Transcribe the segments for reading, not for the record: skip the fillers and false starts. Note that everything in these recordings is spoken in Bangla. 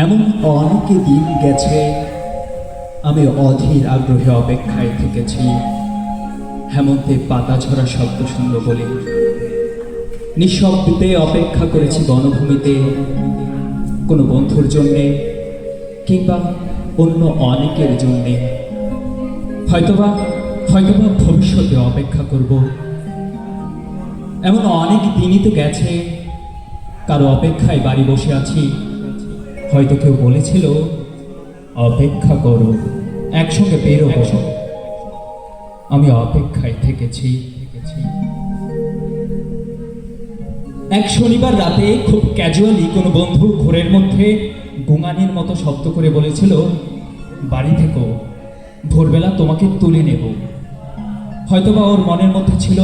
এমন অনেক দিন গেছে আমি অধীর আগ্রহে অপেক্ষায় থেকেছি হেমন্তে পাতা ঝরা শব্দ শুনব বলে। নিঃশব্দে অপেক্ষা করেছি বনভূমিতে কোনো বন্ধুর জন্যে কিংবা অন্য অনেকের জন্যে। হয়তোবা হয়তোবা ভবিষ্যতে অপেক্ষা করব। এমন অনেক দিনই তো গেছে কারো অপেক্ষায় বাড়ি বসে আছি। হয়তো কেউ বলেছিল অপেক্ষা করো, একসঙ্গে বেরোবো। আমি অপেক্ষায় থেকেছি। এক শনিবার রাতে খুব ক্যাজুয়ালি কোনো বন্ধু ঘোরের মধ্যে গুঙানির মতো শব্দ করে বলেছিল, বাড়ি থেকো, ভোরবেলা তোমাকে তুলে নেব। হয়তোবা ওর মনের মধ্যে ছিল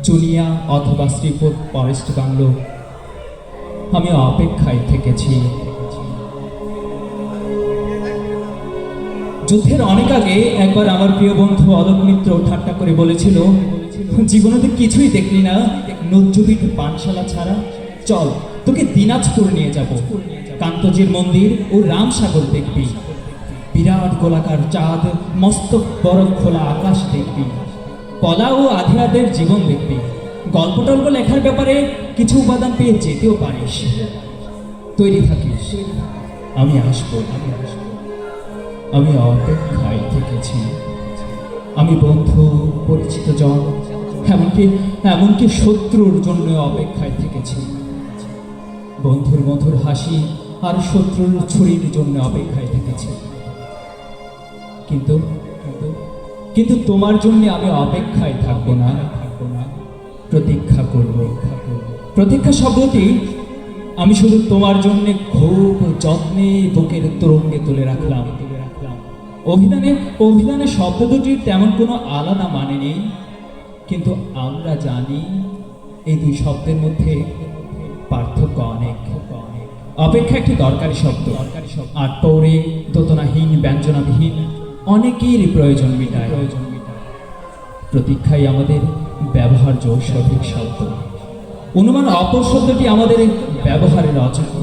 চুনিয়া অথবা শ্রীপুর ফরেস্ট বাংলো। আমি অপেক্ষায় থেকেছি। যুদ্ধের অনেক আগে একবার আমার প্রিয় বন্ধু অলোক মিত্র ঠাট্টা করে বলেছিল, জীবনে তো কিছুই দেখলি না নজ্জুবিট পানশালা ছাড়া, চল তোকে দিনাজপুর নিয়ে যাব। কান্তজির মন্দির ও রামসাগর দেখবি, বিরাট গোলাকার চাঁদ, মস্ত বরফ খোলা আকাশ দেখবি, পলা ও আধিরাদের জীবন দেখবি। গল্প টল্প লেখার ব্যাপারে কিছু উপাদান পেয়ে যেতেও পারিস। তৈরি থাকিস, আমি আসবো। আমি অপেক্ষায় থেকেছি। আমি বন্ধু, পরিচিত জন, এমনকি শত্রুর জন্য অপেক্ষায় থেকেছি। বন্ধুর মধুর হাসি আর শত্রুর ছুরির জন্য অপেক্ষায় থেকেছি। কিন্তু কিন্তু তোমার জন্য আমি অপেক্ষায় থাকবো না, প্রতীক্ষা করব। প্রতীক্ষা শব্দটি আমি শুধু তোমার জন্য খুব যত্নে বুকের তরঙ্গে তুলে রাখলাম। অভিধানে শব্দ দুটির তেমন কোনো আলাদা মানে নেই, কিন্তু আমরা জানি এই দুই শব্দের মধ্যে পার্থক্য অনেক। অপেক্ষা একটি দরকারি শব্দ, আর পৌরে দোতনাহীন ব্যঞ্জনাবিহীন অনেকেরই প্রয়োজন মেটায়। প্রতীক্ষাই আমাদের ব্যবহার্য সঠিক শব্দ। অনুমান অপর শব্দটি আমাদের ব্যবহারের অযোগ্য।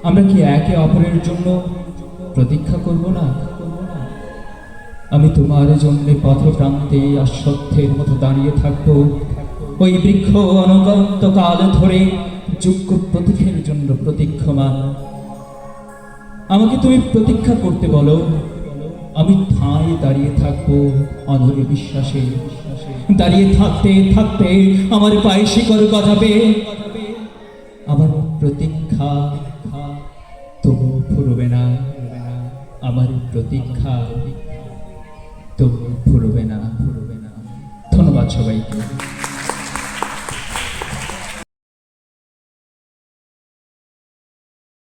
আমরা কি একে অপরের জন্য প্রতীক্ষা করব না? আমি তোমার জন্য পথপ্রান্তে অশ্বত্থের মতো দাঁড়িয়ে থাকবো, ওই বৃক্ষ অনন্ত কাল ধরে যোগ্য প্রতীক্ষের জন্য প্রতীক্ষমান। আমাকে তুমি প্রতীক্ষা করতে বলো, আমি ঠাঁই দাঁড়িয়ে থাকবো অধরে বিশ্বাসে। দাঁড়িয়ে থাকতে থাকতে আমার পায়ে শিকড় গজাবে। আমার প্রতীক্ষা তবু ফুরবে না, আমার প্রতীক্ষা তবু ফুরবে না। ধন্যবাদ সবাইকে।